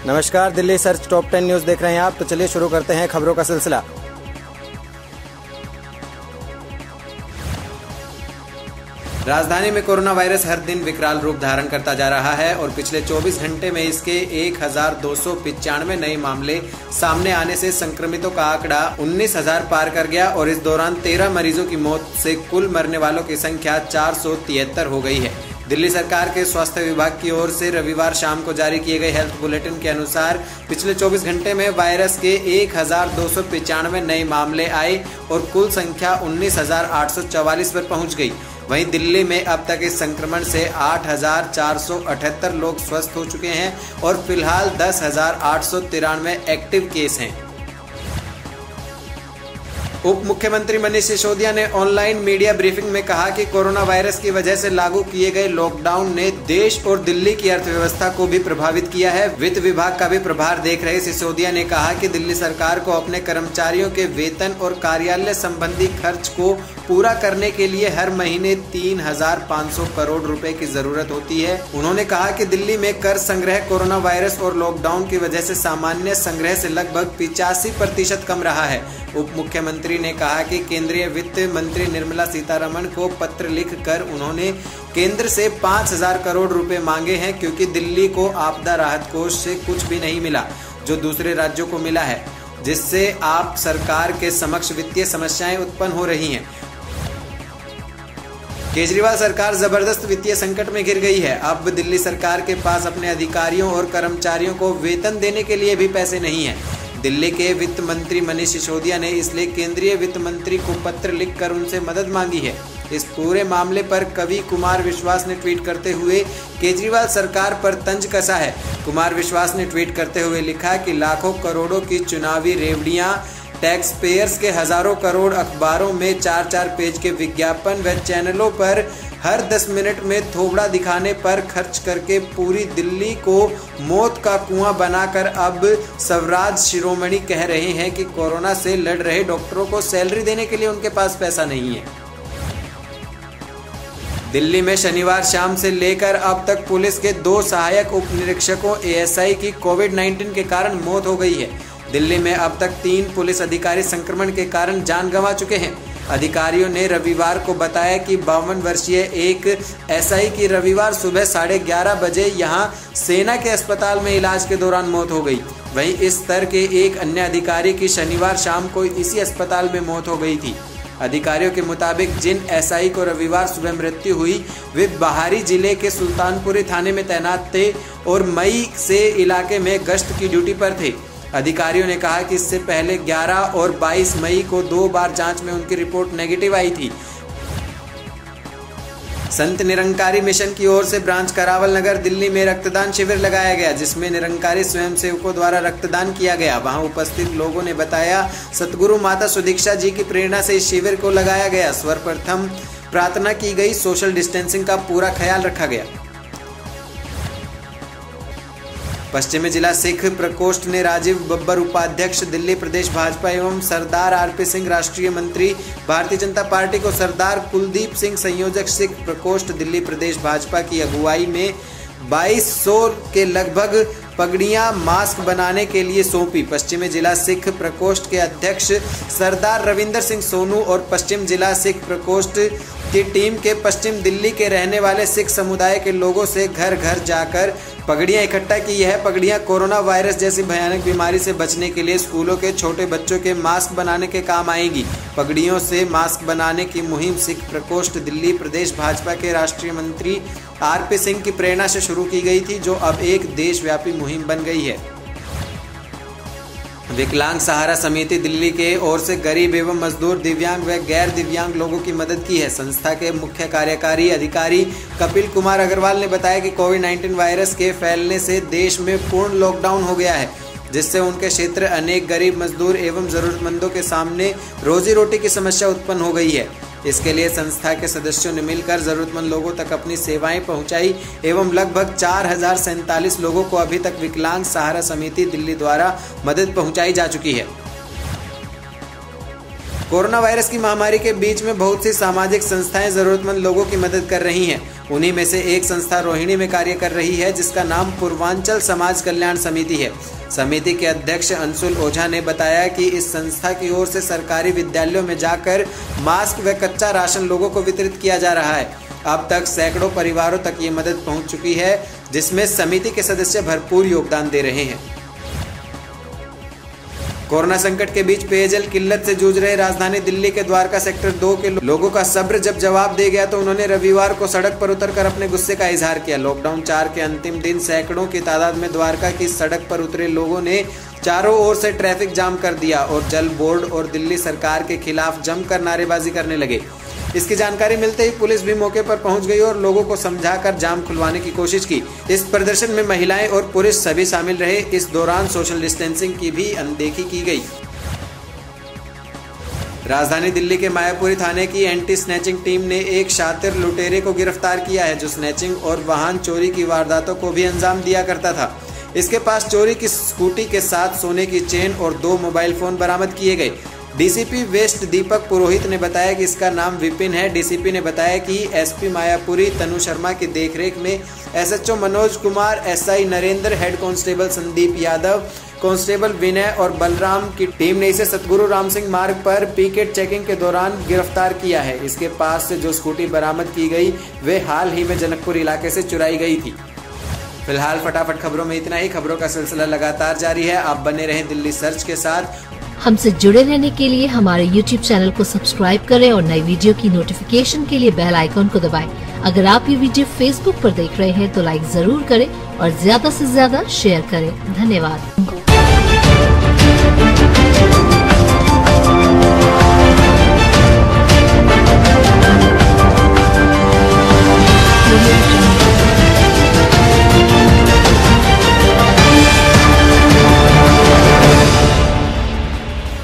नमस्कार, Delhi search top 10 news देख रहे हैं आप। तो चलिए शुरू करते हैं खबरों का सिलसिला। राजधानी में कोरोना वायरस हर दिन विकराल रूप धारण करता जा रहा है और पिछले 24 घंटे में इसके 1295 नए मामले सामने आने से संक्रमितों का आंकड़ा 19,000 पार कर गया और इस दौरान 13 मरीजों की मौत से कुल मरने वालों की संख्या 473 हो गई है। दिल्ली सरकार के स्वास्थ्य विभाग की ओर से रविवार शाम को जारी किए गए हेल्थ बुलेटिन के अनुसार पिछले 24 घंटे में वायरस के 1295 नए मामले आए और कुल संख्या 19,844 पर पहुंच गई। वहीं दिल्ली में अब तक इस संक्रमण से 8,478 लोग स्वस्थ हो चुके हैं और फिलहाल 10,893 एक्टिव केस हैं। उप मुख्यमंत्री मनीष सिसोदिया ने ऑनलाइन मीडिया ब्रीफिंग में कहा कि कोरोना वायरस की वजह से लागू किए गए लॉकडाउन ने देश और दिल्ली की अर्थव्यवस्था को भी प्रभावित किया है। वित्त विभाग का भी प्रभार देख रहे सिसोदिया ने कहा कि दिल्ली सरकार को अपने कर्मचारियों के वेतन और कार्यालय संबंधी खर्च को पूरा करने के लिए हर महीने 3,500 करोड़ रुपए की जरूरत होती है। उन्होंने कहा कि दिल्ली में कर संग्रह कोरोना वायरस और लॉकडाउन की वजह से सामान्य संग्रह से लगभग 85% कम रहा है। उप मुख्यमंत्री ने कहा कि केंद्रीय वित्त मंत्री निर्मला सीतारमण को पत्र लिखकर उन्होंने केंद्र से 5,000 करोड़ रुपए मांगे हैं, क्योंकि दिल्ली को आपदा राहत कोष से कुछ भी नहीं मिला जो दूसरे राज्यों को मिला है, जिससे आप सरकार के समक्ष वित्तीय समस्याएं उत्पन्न हो रही हैं। केजरीवाल सरकार जबरदस्त वित्तीय संकट में घिर गई है। अब दिल्ली सरकार के पास अपने अधिकारियों और कर्मचारियों को वेतन देने के लिए भी पैसे नहीं है। दिल्ली के वित्त मंत्री मनीष सिसोदिया ने इसलिए केंद्रीय वित्त मंत्री को पत्र लिखकर उनसे मदद मांगी है। इस पूरे मामले पर कवि कुमार विश्वास ने ट्वीट करते हुए केजरीवाल सरकार पर तंज कसा है। कुमार विश्वास ने ट्वीट करते हुए लिखा कि लाखों करोड़ों की चुनावी रेवड़ियां, टैक्स पेयर्स के हजारों करोड़ अखबारों में 4-4 पेज के विज्ञापन व चैनलों पर हर 10 मिनट में थोबड़ा दिखाने पर खर्च करके पूरी दिल्ली को मौत का कुआं बनाकर अब स्वराज शिरोमणि कह रहे हैं कि कोरोना से लड़ रहे डॉक्टरों को सैलरी देने के लिए उनके पास पैसा नहीं है। दिल्ली में शनिवार शाम से लेकर अब तक पुलिस के 2 सहायक उप निरीक्षकों ASI की कोविड-19 के कारण मौत हो गई है। दिल्ली में अब तक 3 पुलिस अधिकारी संक्रमण के कारण जान गंवा चुके हैं। अधिकारियों ने रविवार को बताया कि 52 वर्षीय एक SI की रविवार सुबह 11:30 बजे यहां सेना के अस्पताल में इलाज के दौरान मौत हो गई। वहीं इस स्तर के एक अन्य अधिकारी की शनिवार शाम को इसी अस्पताल में मौत हो गई थी। अधिकारियों के मुताबिक जिन SI को रविवार सुबह मृत्यु हुई वे बाहरी जिले के सुल्तानपुरी थाने में तैनात थे और मई से इलाके में गश्त की ड्यूटी पर थे। अधिकारियों ने कहा कि इससे पहले 11 और 22 मई को 2 बार जांच में उनकी रिपोर्ट नेगेटिव आई थी। संत निरंकारी मिशन की ओर से ब्रांच करावल नगर दिल्ली में रक्तदान शिविर लगाया गया, जिसमें निरंकारी स्वयंसेवकों द्वारा रक्तदान किया गया। वहां उपस्थित लोगों ने बताया सतगुरु माता सुदीक्षा जी की प्रेरणा से इस शिविर को लगाया गया। सर्वप्रथम प्रार्थना की गई, सोशल डिस्टेंसिंग का पूरा ख्याल रखा गया। पश्चिमी जिला सिख प्रकोष्ठ ने राजीव बब्बर उपाध्यक्ष दिल्ली प्रदेश भाजपा एवं सरदार RP सिंह राष्ट्रीय मंत्री भारतीय जनता पार्टी को सरदार कुलदीप सिंह संयोजक सिख प्रकोष्ठ दिल्ली प्रदेश भाजपा की अगुवाई में 2200 के लगभग पगड़ियां मास्क बनाने के लिए सौंपी। पश्चिमी जिला सिख प्रकोष्ठ के अध्यक्ष सरदार रविंदर सिंह सोनू और पश्चिम जिला सिख प्रकोष्ठ की टीम के पश्चिम दिल्ली के रहने वाले सिख समुदाय के लोगों से घर घर जाकर पगड़ियां इकट्ठा की। यह पगड़ियां कोरोना वायरस जैसी भयानक बीमारी से बचने के लिए स्कूलों के छोटे बच्चों के मास्क बनाने के काम आएंगी। पगड़ियों से मास्क बनाने की मुहिम सिख प्रकोष्ठ दिल्ली प्रदेश भाजपा के राष्ट्रीय मंत्री RP सिंह की प्रेरणा से शुरू की गई थी, जो अब एक देशव्यापी मुहिम बन गई है। विकलांग सहारा समिति दिल्ली के ओर से गरीब एवं मजदूर, दिव्यांग व गैर दिव्यांग लोगों की मदद की है। संस्था के मुख्य कार्यकारी अधिकारी कपिल कुमार अग्रवाल ने बताया कि कोविड-19 वायरस के फैलने से देश में पूर्ण लॉकडाउन हो गया है, जिससे उनके क्षेत्र अनेक गरीब मजदूर एवं जरूरतमंदों के सामने रोजी रोटी की समस्या उत्पन्न हो गई है। इसके लिए संस्था के सदस्यों ने मिलकर जरूरतमंद लोगों तक अपनी सेवाएं पहुंचाई एवं लगभग 4,047 लोगों को अभी तक विकलांग सहारा समिति दिल्ली द्वारा मदद पहुंचाई जा चुकी है। कोरोना वायरस की महामारी के बीच में बहुत सी सामाजिक संस्थाएं जरूरतमंद लोगों की मदद कर रही हैं। उन्हीं में से एक संस्था रोहिणी में कार्य कर रही है, जिसका नाम पूर्वांचल समाज कल्याण समिति है। समिति के अध्यक्ष अंशुल ओझा ने बताया कि इस संस्था की ओर से सरकारी विद्यालयों में जाकर मास्क व कच्चा राशन लोगों को वितरित किया जा रहा है। अब तक सैकड़ों परिवारों तक ये मदद पहुंच चुकी है, जिसमें समिति के सदस्य भरपूर योगदान दे रहे हैं। कोरोना संकट के बीच पेयजल किल्लत से जूझ रहे राजधानी दिल्ली के द्वारका सेक्टर 2 के लोगों का सब्र जब जवाब दे गया तो उन्होंने रविवार को सड़क पर उतरकर अपने गुस्से का इजहार किया। लॉकडाउन 4 के अंतिम दिन सैकड़ों की तादाद में द्वारका की सड़क पर उतरे लोगों ने चारों ओर से ट्रैफिक जाम कर दिया और जल बोर्ड और दिल्ली सरकार के खिलाफ जमकर नारेबाजी करने लगे। इसकी जानकारी मिलते ही पुलिस भी मौके पर पहुंच गई और लोगों को समझाकर जाम खुलवाने की कोशिश की। इस प्रदर्शन में महिलाएं और पुरुष सभी शामिल रहे। इस दौरान सोशल डिस्टेंसिंग की भी अनदेखी की गई। राजधानी दिल्ली के मायापुरी थाने की एंटी स्नैचिंग टीम ने एक शातिर लुटेरे को गिरफ्तार किया है, जो स्नैचिंग और वाहन चोरी की वारदातों को भी अंजाम दिया करता था। इसके पास चोरी की स्कूटी के साथ सोने की चेन और 2 मोबाइल फोन बरामद किए गए। डीसीपी वेस्ट दीपक पुरोहित ने बताया कि इसका नाम विपिन है। डीसीपी ने बताया कि एसपी मायापुरी तनु शर्मा की देखरेख में SHO Manoj Kumar, SI Narendra, head constable Sandeep Yadav, constable Vinay और बलराम की टीम ने इसे सतगुरु राम सिंह मार्ग पर पिकेट चेकिंग के दौरान गिरफ्तार किया है। इसके पास से जो स्कूटी बरामद की गई वे हाल ही में जनकपुर इलाके से चुराई गई थी। फिलहाल फटाफट खबरों में इतना ही। खबरों का सिलसिला लगातार जारी है। आप बने रहें दिल्ली सर्च के साथ। हमसे जुड़े रहने के लिए हमारे YouTube चैनल को सब्सक्राइब करें और नई वीडियो की नोटिफिकेशन के लिए बेल आइकॉन को दबाएं। अगर आप ये वीडियो Facebook पर देख रहे हैं तो लाइक जरूर करें और ज्यादा से ज्यादा शेयर करें। धन्यवाद।